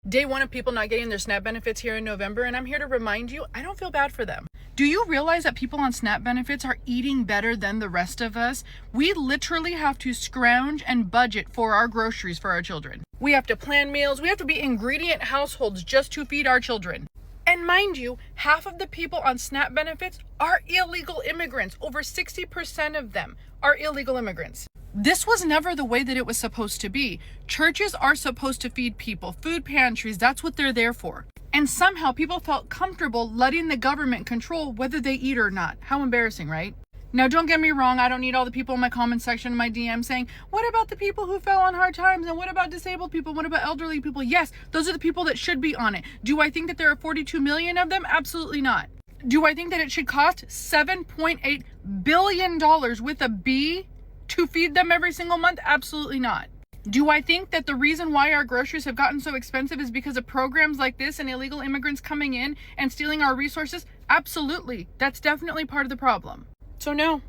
day one of people not getting their SNAP benefits here in November, and I'm here to remind you, I don't feel bad for them. Do you realize that people on SNAP benefits are eating better than the rest of us? We literally have to scrounge and budget for our groceries for our children. We have to plan meals. We have to be ingredient households just to feed our children. And mind you, half of the people on SNAP benefits are illegal immigrants. Over 60% of them are illegal immigrants. This was never the way that it was supposed to be. Churches are supposed to feed people, food pantries, that's what they're there for. And somehow people felt comfortable letting the government control whether they eat or not. How embarrassing, right? Now, don't get me wrong, I don't need all the people in my comment section, in my DM saying, what about the people who fell on hard times? And what about disabled people? What about elderly people? Yes, those are the people that should be on it. Do I think that there are 42 million of them? Absolutely not. Do I think that it should cost $7.8 billion with a B to feed them every single month? Absolutely not. Do I think that the reason why our groceries have gotten so expensive is because of programs like this and illegal immigrants coming in and stealing our resources? Absolutely. That's definitely part of the problem. So no,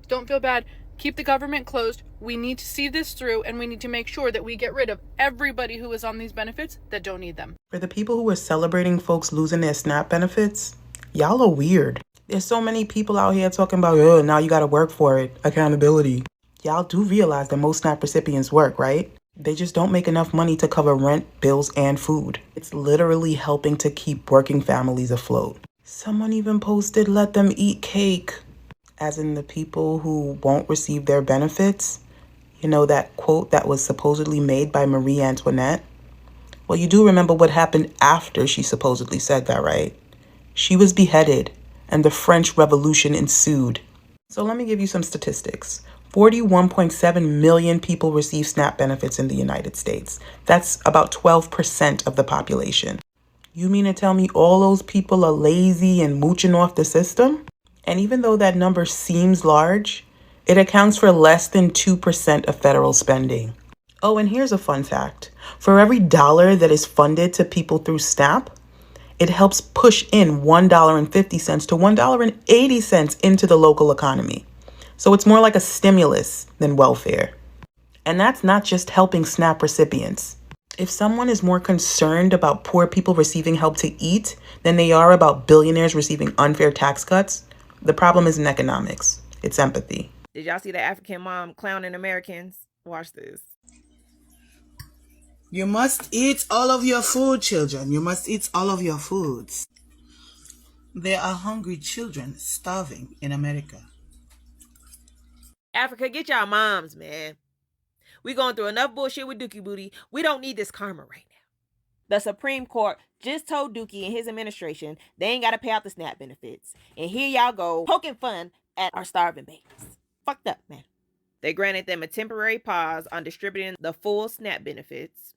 don't feel bad. Keep the government closed. We need to see this through, and we need to make sure that we get rid of everybody who is on these benefits that don't need them. For the people who are celebrating folks losing their SNAP benefits, y'all are weird. There's so many people out here talking about, oh, now you gotta work for it, accountability. Y'all do realize that most SNAP recipients work, right? They just don't make enough money to cover rent, bills, and food. It's literally helping to keep working families afloat. Someone even posted, let them eat cake. As in the people who won't receive their benefits. You know that quote that was supposedly made by Marie Antoinette? Well, you do remember what happened after she supposedly said that, right? She was beheaded, and the French Revolution ensued. So let me give you some statistics. 41.7 million people receive SNAP benefits in the United States. That's about 12% of the population. You mean to tell me all those people are lazy and mooching off the system? And even though that number seems large, it accounts for less than 2% of federal spending. Oh, and here's a fun fact. For every dollar that is funded to people through SNAP, it helps push in $1.50 to $1.80 into the local economy. So it's more like a stimulus than welfare. And that's not just helping SNAP recipients. If someone is more concerned about poor people receiving help to eat than they are about billionaires receiving unfair tax cuts, the problem isn't economics. It's empathy. Did y'all see the African mom clowning Americans? Watch this. You must eat all of your food, children. You must eat all of your foods. There are hungry children starving in America. Africa, get y'all moms, man. We going through enough bullshit with Dookie Booty. We don't need this karma right now. The Supreme Court just told Dookie and his administration they ain't got to pay out the SNAP benefits. And here y'all go poking fun at our starving babies. Fucked up, man. They granted them a temporary pause on distributing the full SNAP benefits.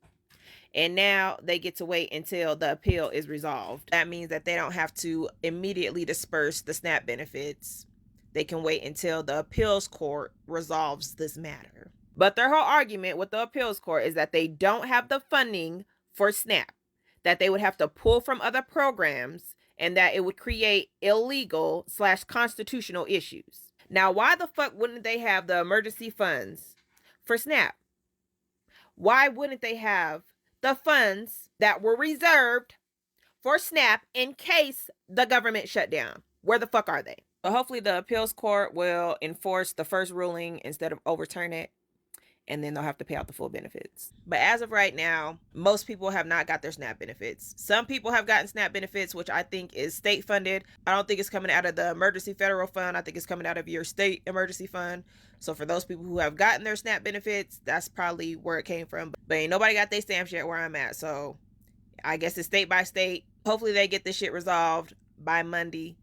And now they get to wait until the appeal is resolved. That means that they don't have to immediately disperse the SNAP benefits. They can wait until the appeals court resolves this matter. But their whole argument with the appeals court is that they don't have the funding for SNAP, that they would have to pull from other programs, and that it would create illegal/constitutional issues. Now, why the fuck wouldn't they have the emergency funds for SNAP? Why wouldn't they have the funds that were reserved for SNAP in case the government shut down? Where the fuck are they? So hopefully the appeals court will enforce the first ruling instead of overturn it. And then they'll have to pay out the full benefits. But as of right now, most people have not got their SNAP benefits. Some people have gotten SNAP benefits, which I think is state funded. I don't think it's coming out of the emergency federal fund. I think it's coming out of your state emergency fund. So for those people who have gotten their SNAP benefits, that's probably where it came from. But ain't nobody got their stamps yet where I'm at. So I guess it's state by state. Hopefully they get this shit resolved by Monday,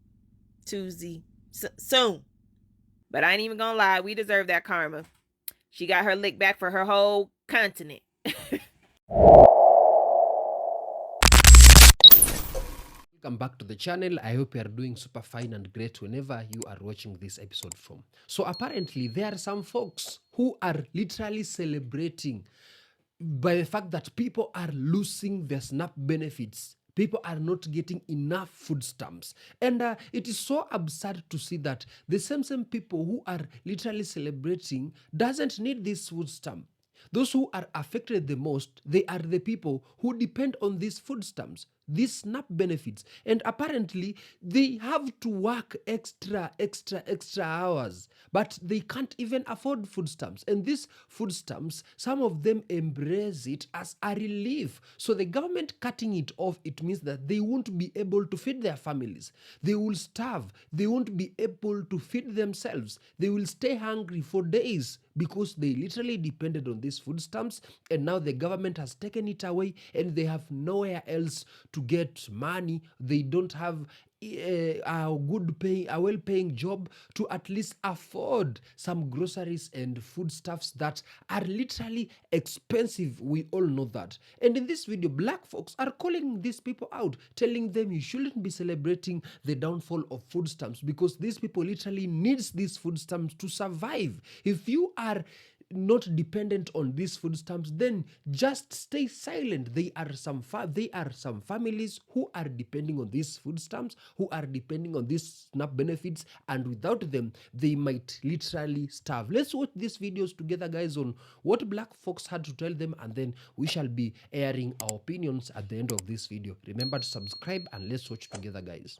Tuesday, soon. But I ain't even gonna lie, we deserve that karma. She got her lick back for her whole continent. Welcome back to the channel. I hope you are doing super fine and great whenever you are watching this episode from. So apparently there are some folks who are literally celebrating by the fact that people are losing their SNAP benefits. People are not getting enough food stamps. And it is so absurd to see that the same people who are literally celebrating doesn't need this food stamp. Those who are affected the most, they are the people who depend on these food stamps, these SNAP benefits. And apparently, they have to work extra hours, but they can't even afford food stamps. And these food stamps, some of them embrace it as a relief. So the government cutting it off, it means that they won't be able to feed their families. They will starve. They won't be able to feed themselves. They will stay hungry for days because they literally depended on these food stamps, and now the government has taken it away and they have nowhere else to get money. They don't have a well-paying job to at least afford some groceries and foodstuffs that are literally expensive. We all know that. And in this video, black folks are calling these people out, telling them you shouldn't be celebrating the downfall of food stamps because these people literally needs these food stamps to survive. If you are not dependent on these food stamps, then just stay silent. They are some families who are depending on these food stamps, who are depending on these SNAP benefits, and without them, they might literally starve. Let's watch these videos together, guys, on what black folks had to tell them, and then we shall be airing our opinions at the end of this video. Remember to subscribe and let's watch together, guys.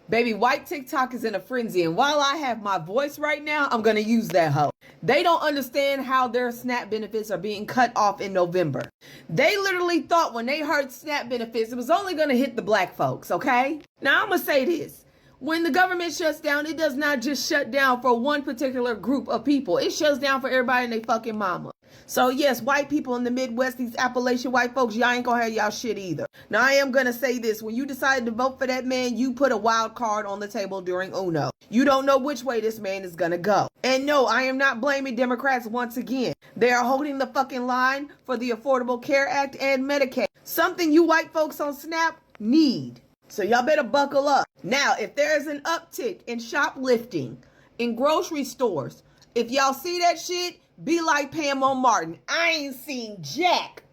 Baby, white TikTok is in a frenzy, and while I have my voice right now, I'm gonna use that hoe. They don't understand how their SNAP benefits are being cut off in November. They literally thought when they heard SNAP benefits, it was only gonna hit the black folks, okay? Now I'm gonna say this. When the government shuts down, it does not just shut down for one particular group of people. It shuts down for everybody and they fucking mama. So yes, white people in the Midwest, these Appalachian white folks, y'all ain't gonna have y'all shit either. Now I am gonna say this, when you decided to vote for that man, you put a wild card on the table during Uno. You don't know which way this man is gonna go. And no, I am not blaming Democrats once again. They are holding the fucking line for the Affordable Care Act and Medicaid. Something you white folks on SNAP need. So y'all better buckle up. Now, if there's an uptick in shoplifting in grocery stores, if y'all see that shit, be like Pam on Martin. I ain't seen jack.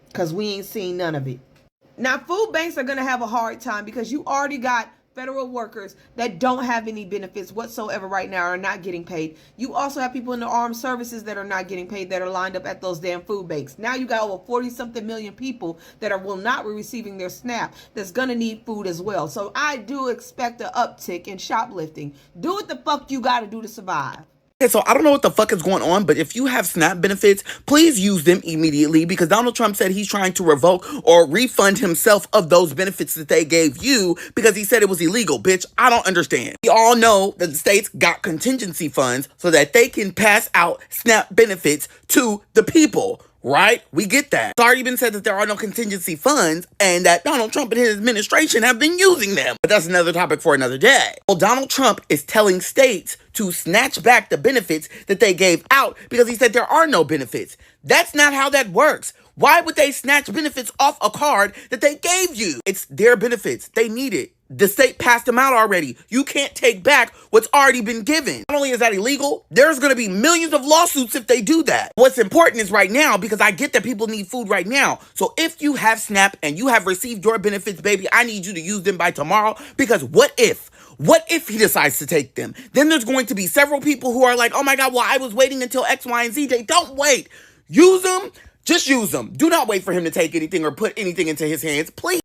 Because we ain't seen none of it. Now, food banks are going to have a hard time because you already got federal workers that don't have any benefits whatsoever right now, are not getting paid. You also have people in the armed services that are not getting paid, that are lined up at those damn food banks. Now you got over 40-something million people that will not be receiving their SNAP that's going to need food as well. So I do expect an uptick in shoplifting. Do what the fuck you got to do to survive. Okay, so I don't know what the fuck is going on, but if you have SNAP benefits, please use them immediately because Donald Trump said he's trying to revoke or refund himself of those benefits that they gave you because he said it was illegal. Bitch, I don't understand. We all know that the states got contingency funds so that they can pass out SNAP benefits to the people. Right? We get that. It's already been said that there are no contingency funds and that Donald Trump and his administration have been using them. But that's another topic for another day. Well, Donald Trump is telling states to snatch back the benefits that they gave out because he said there are no benefits. That's not how that works. Why would they snatch benefits off a card that they gave you? It's their benefits. They need it. The state passed them out already. You can't take back what's already been given. Not only is that illegal, there's going to be millions of lawsuits if they do that. What's important is right now, because I get that people need food right now. So if you have SNAP and you have received your benefits, baby, I need you to use them by tomorrow because what if he decides to take them? Then there's going to be several people who are like, oh my God, well, I was waiting until X, Y, and Z day. Don't wait. Use them. Just use them. Do not wait for him to take anything or put anything into his hands, please.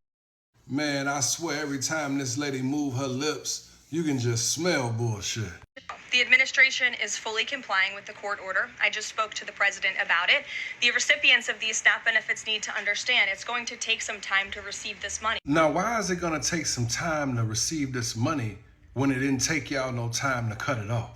Man, I swear every time this lady move her lips, you can just smell bullshit. The administration is fully complying with the court order. I just spoke to the president about it. The recipients of these SNAP benefits need to understand it's going to take some time to receive this money. Now, why is it going to take some time to receive this money when it didn't take y'all no time to cut it off?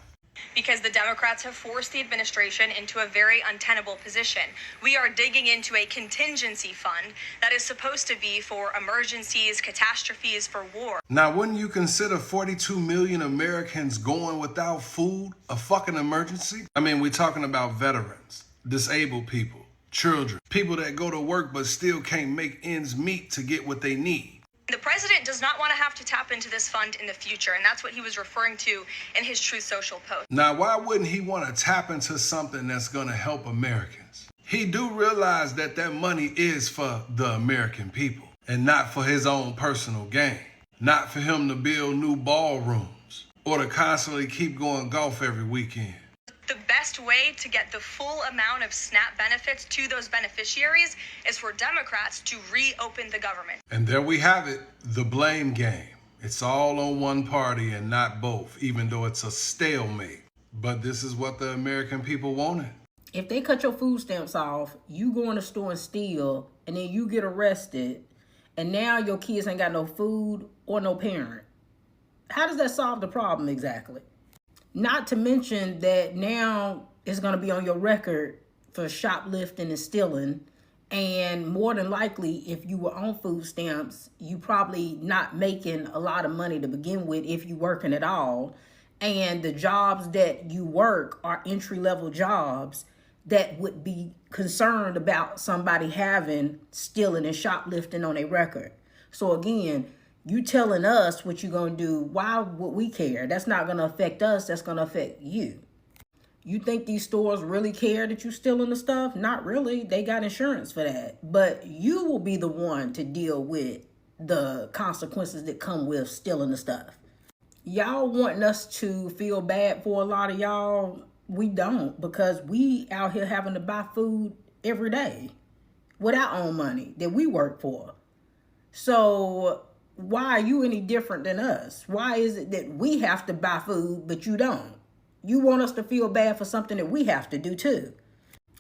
Because the Democrats have forced the administration into a very untenable position. We are digging into a contingency fund that is supposed to be for emergencies, catastrophes, for war. Now, wouldn't you consider 42 million Americans going without food a fucking emergency? I mean, we're talking about veterans, disabled people, children, people that go to work but still can't make ends meet to get what they need. The president does not want to have to tap into this fund in the future, and that's what he was referring to in his Truth Social post. Now, why wouldn't he want to tap into something that's going to help Americans? He do realize that that money is for the American people and not for his own personal gain, not for him to build new ballrooms or to constantly keep going golf every weekend. The best way to get the full amount of SNAP benefits to those beneficiaries is for Democrats to reopen the government. And there we have it, the blame game. It's all on one party and not both, even though it's a stalemate. But this is what the American people wanted. If they cut your food stamps off, you go in the store and steal, and then you get arrested, and now your kids ain't got no food or no parent. How does that solve the problem exactly? Not to mention that now it's going to be on your record for shoplifting and stealing. And more than likely, if you were on food stamps, you probably not making a lot of money to begin with if you working at all. And the jobs that you work are entry-level jobs that would be concerned about somebody having stealing and shoplifting on a record. So again, you telling us what you're going to do, why would we care? That's not going to affect us. That's going to affect you. You think these stores really care that you stealing the stuff? Not really. They got insurance for that. But you will be the one to deal with the consequences that come with stealing the stuff. Y'all wanting us to feel bad for a lot of y'all. We don't, because we out here having to buy food every day with our own money that we work for. So why are you any different than us? Why is it that we have to buy food, but you don't? You want us to feel bad for something that we have to do too.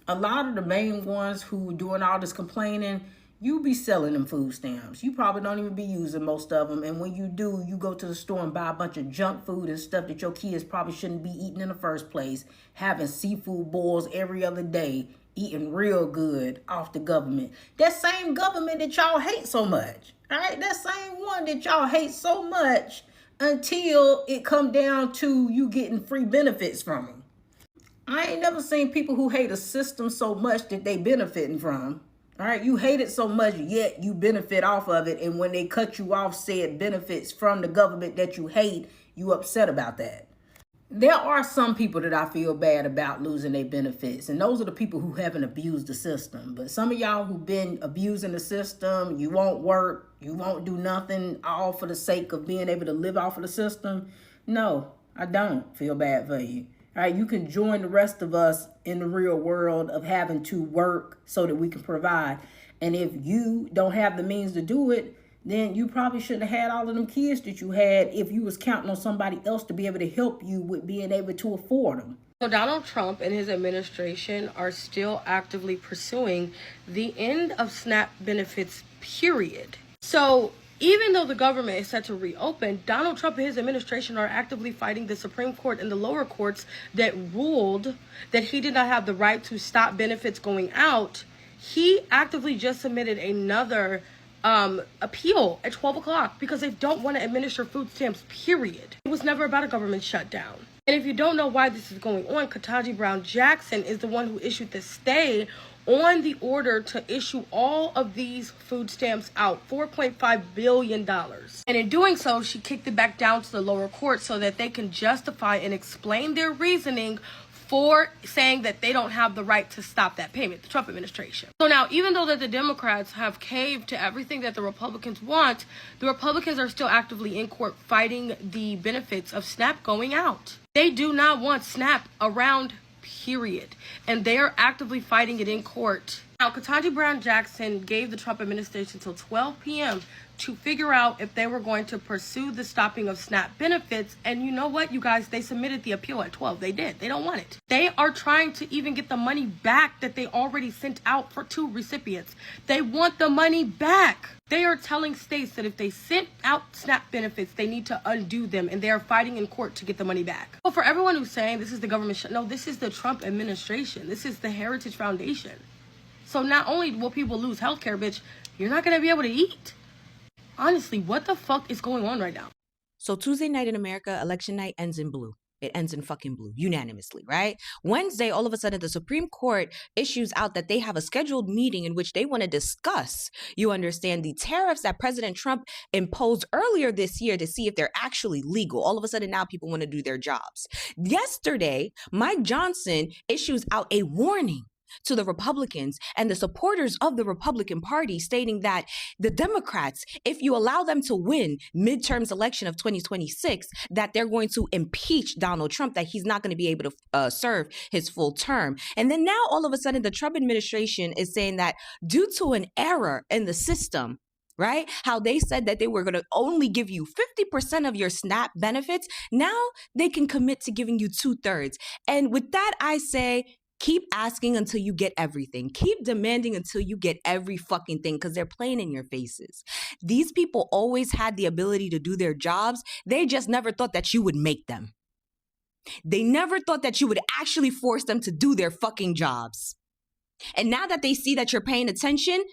A lot of the main ones who doing all this complaining, you be selling them food stamps. You probably don't even be using most of them. And when you do, you go to the store and buy a bunch of junk food and stuff that your kids probably shouldn't be eating in the first place. Having seafood boils every other day, eating real good off the government. That same government that y'all hate so much. All right, that same one that y'all hate so much until it come down to you getting free benefits from them. I ain't never seen people who hate a system so much that they benefiting from. All right, you hate it so much, yet you benefit off of it. And when they cut you off said benefits from the government that you hate, you upset about that. There are some people that I feel bad about losing their benefits, and those are the people who haven't abused the system. But some of y'all who've been abusing the system, you won't work, you won't do nothing, all for the sake of being able to live off of the system. No, I don't feel bad for you. All right, you can join the rest of us in the real world of having to work so that we can provide. And if you don't have the means to do it, then you probably shouldn't have had all of them kids that you had if you was counting on somebody else to be able to help you with being able to afford them. So Donald Trump and his administration are still actively pursuing the end of SNAP benefits, period. So even though the government is set to reopen, Donald Trump and his administration are actively fighting the Supreme Court and the lower courts that ruled that he did not have the right to stop benefits going out. He actively just submitted another appeal at 12 o'clock because they don't want to administer food stamps, period. It was never about a government shutdown. And if you don't know why this is going on, Ketanji Brown Jackson is the one who issued the stay on the order to issue all of these food stamps out, $4.5 billion. And in doing so, she kicked it back down to the lower court so that they can justify and explain their reasoning for saying that they don't have the right to stop that payment, the Trump administration. So now, even though that the Democrats have caved to everything that the Republicans want, the Republicans are still actively in court fighting the benefits of SNAP going out. They do not want SNAP around, period. And they are actively fighting it in court. Now, Ketanji Brown Jackson gave the Trump administration until 12 p.m. to figure out if they were going to pursue the stopping of SNAP benefits. And you know what, you guys? They submitted the appeal at 12. They did. They don't want it. They are trying to even get the money back that they already sent out to recipients. They want the money back. They are telling states that if they sent out SNAP benefits, they need to undo them, and they are fighting in court to get the money back. Well, for everyone who's saying this is the government no, this is the Trump administration. This is the Heritage Foundation. So not only will people lose healthcare, bitch, you're not going to be able to eat. Honestly, what the fuck is going on right now? So Tuesday night in America, election night ends in blue. It ends in fucking blue, unanimously, right? Wednesday, all of a sudden, the Supreme Court issues out that they have a scheduled meeting in which they want to discuss, you understand, the tariffs that President Trump imposed earlier this year to see if they're actually legal. All of a sudden, now people want to do their jobs. Yesterday, Mike Johnson issues out a warning to the Republicans and the supporters of the Republican Party, stating that the Democrats, if you allow them to win midterms election of 2026, that they're going to impeach Donald Trump, that he's not going to be able to serve his full term. And then now all of a sudden the Trump administration is saying that due to an error in the system, right? How they said that they were going to only give you 50% of your SNAP benefits. Now they can commit to giving you 2/3. And with that, I say, keep asking until you get everything. Keep demanding until you get every fucking thing, because they're playing in your faces. These people always had the ability to do their jobs. They just never thought that you would make them. They never thought that you would actually force them to do their fucking jobs. And now that they see that you're paying attention,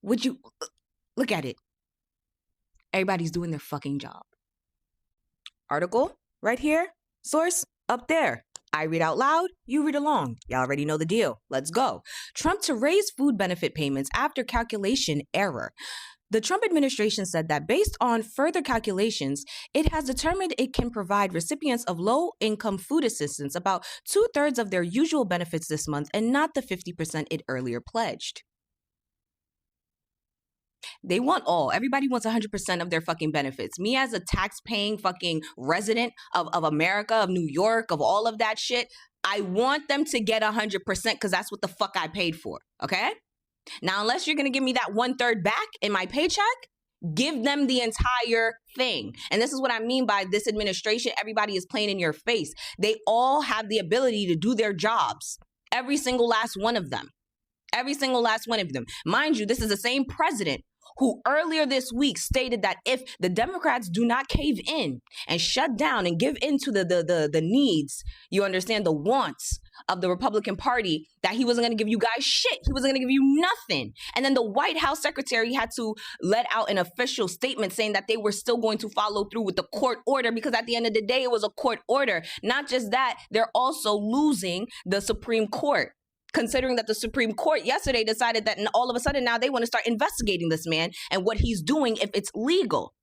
would you look at it? Everybody's doing their fucking job. Article right here. Source up there. I read out loud, you read along. Y'all already know the deal. Let's go. Trump to raise food benefit payments after calculation error. The Trump administration said that based on further calculations, it has determined it can provide recipients of low-income food assistance about 2/3 of their usual benefits this month and not the 50% it earlier pledged. They want all. Everybody wants 100% of their fucking benefits. Me as a tax-paying fucking resident of America, of New York, of all of that shit, I want them to get 100% because that's what the fuck I paid for, okay? Now, unless you're going to give me that 1/3 back in my paycheck, give them the entire thing. And this is what I mean by this administration. Everybody is playing in your face. They all have the ability to do their jobs. Every single last one of them. Every single last one of them. Mind you, this is the same president who earlier this week stated that if the Democrats do not cave in and shut down and give in to the needs, you understand, the wants of the Republican Party, that he wasn't going to give you guys shit. He wasn't going to give you nothing. And then the White House secretary had to let out an official statement saying that they were still going to follow through with the court order, because at the end of the day, it was a court order. Not just that, they're also losing the Supreme Court, considering that the Supreme Court yesterday decided that all of a sudden now they want to start investigating this man and what he's doing if it's legal.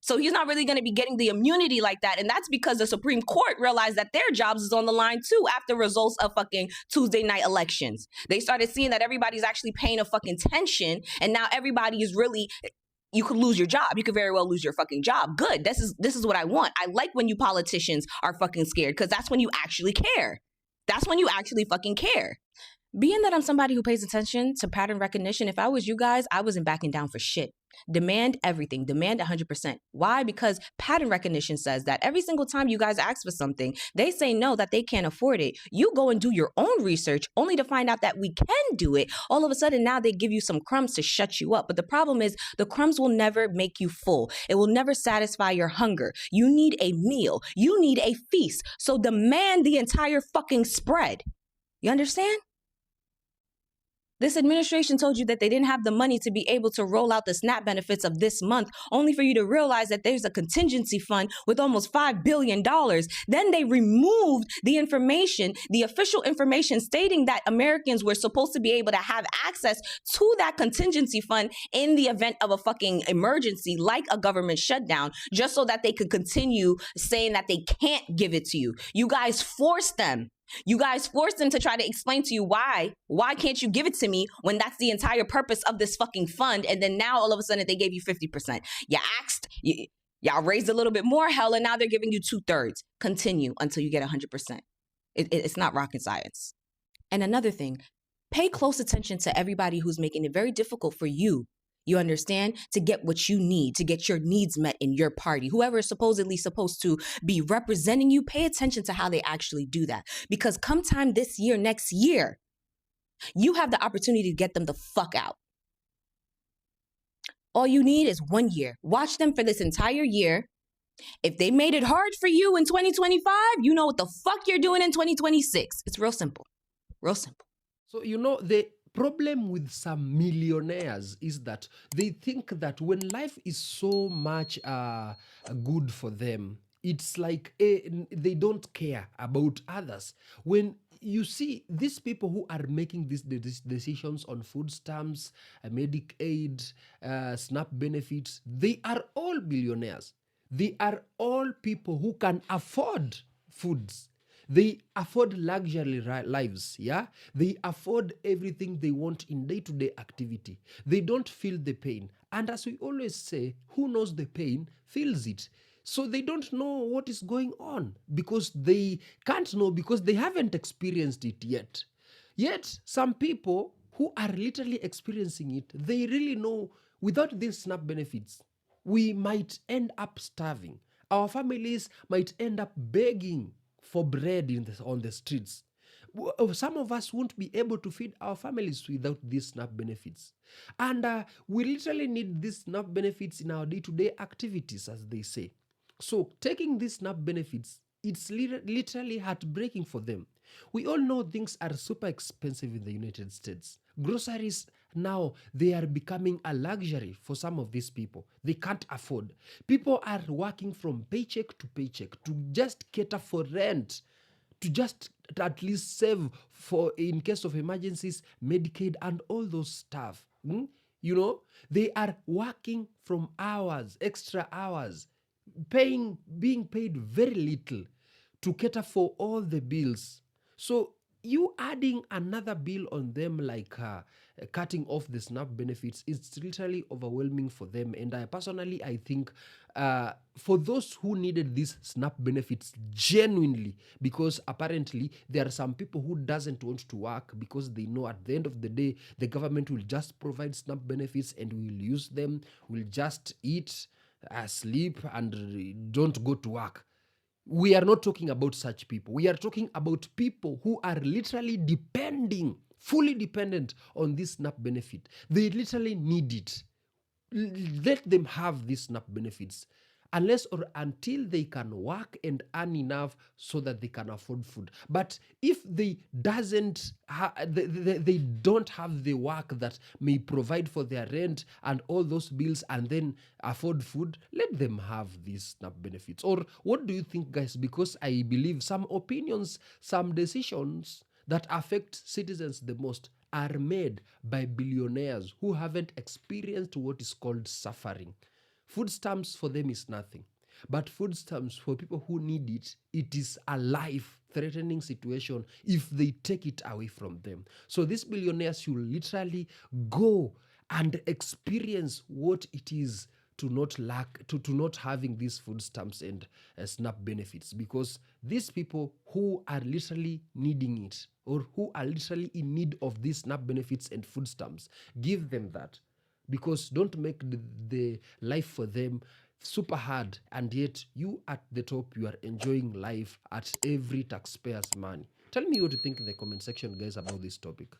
So he's not really going to be getting the immunity like that. And that's because the Supreme Court realized that their jobs is on the line too after results of fucking Tuesday night elections. They started seeing that everybody's actually paying a fucking tension, and now everybody is really, you could lose your job. You could very well lose your fucking job. Good. This is what I want. I like when you politicians are fucking scared, because that's when you actually care. That's when you actually fucking care. Being that I'm somebody who pays attention to pattern recognition, if I was you guys, I wasn't backing down for shit. Demand everything. Demand 100%. Why? Because pattern recognition says that every single time you guys ask for something, they say no, that they can't afford it. You go and do your own research only to find out that we can do it. All of a sudden, now they give you some crumbs to shut you up. But the problem is the crumbs will never make you full. It will never satisfy your hunger. You need a meal. You need a feast. So demand the entire fucking spread. You understand? This administration told you that they didn't have the money to be able to roll out the SNAP benefits of this month, only for you to realize that there's a contingency fund with almost $5 billion. Then they removed the information, the official information stating that Americans were supposed to be able to have access to that contingency fund in the event of a fucking emergency, like a government shutdown, just so that they could continue saying that they can't give it to you. You guys forced them. You guys forced them to try to explain to you why can't you give it to me when that's the entire purpose of this fucking fund. And then now all of a sudden they gave you 50%. You asked, y'all raised a little bit more, hell, and now they're giving you 2/3. Continue until you get 100%. It's not rocket science. And another thing, pay close attention to everybody who's making it very difficult for you. You understand? To get what you need, to get your needs met in your party. Whoever is supposedly supposed to be representing you, pay attention to how they actually do that. Because come time this year, next year, you have the opportunity to get them the fuck out. All you need is 1 year. Watch them for this entire year. If they made it hard for you in 2025, you know what the fuck you're doing in 2026. It's real simple. Real simple. So, the problem with some millionaires is that they think that when life is so much good for them, it's like they don't care about others. When you see these people who are making these decisions on food stamps, Medicaid, SNAP benefits, they are all billionaires. They are all people who can afford foods. They afford luxury lives, yeah? They afford everything they want in day-to-day activity. They don't feel the pain. And as we always say, who knows the pain feels it. So they don't know what is going on because they can't know because they haven't experienced it yet. Yet, some people who are literally experiencing it, they really know without these SNAP benefits, we might end up starving. Our families might end up begging for bread on the streets. Some of us won't be able to feed our families without these SNAP benefits. And we literally need these SNAP benefits in our day-to-day activities, as they say. So taking these SNAP benefits, it's literally heartbreaking for them. We all know things are super expensive in the United States. Groceries now, they are becoming a luxury for some of these people. They can't afford. People are working from paycheck to paycheck to just cater for rent, to just at least save for in case of emergencies, Medicaid, and all those stuff. You know, they are working from hours, extra hours, being paid very little to cater for all the bills. So you adding another bill on them, like cutting off the SNAP benefits, it's literally overwhelming for them. And I personally, I think for those who needed these SNAP benefits genuinely, because apparently there are some people who doesn't want to work because they know at the end of the day the government will just provide SNAP benefits and we'll use them, we'll just eat, sleep, and don't go to work. We are not talking about such people. We are talking about people who are literally depending, fully dependent on this SNAP benefit. They literally need it. Let them have these SNAP benefits unless or until they can work and earn enough so that they can afford food. But if they they don't have the work that may provide for their rent and all those bills and then afford food, let them have these SNAP benefits. Or what do you think, guys? Because I believe some opinions, some decisions that affect citizens the most are made by billionaires who haven't experienced what is called suffering. Food stamps for them is nothing. But food stamps for people who need it, it is a life-threatening situation if they take it away from them. So these billionaires should literally go and experience what it is to not not having these food stamps and SNAP benefits, because these people who are literally needing it or who are literally in need of these SNAP benefits and food stamps, give them that, because don't make the life for them super hard, and yet you at the top, you are enjoying life at every taxpayer's money. Tell me what you think in the comment section, guys, about this topic.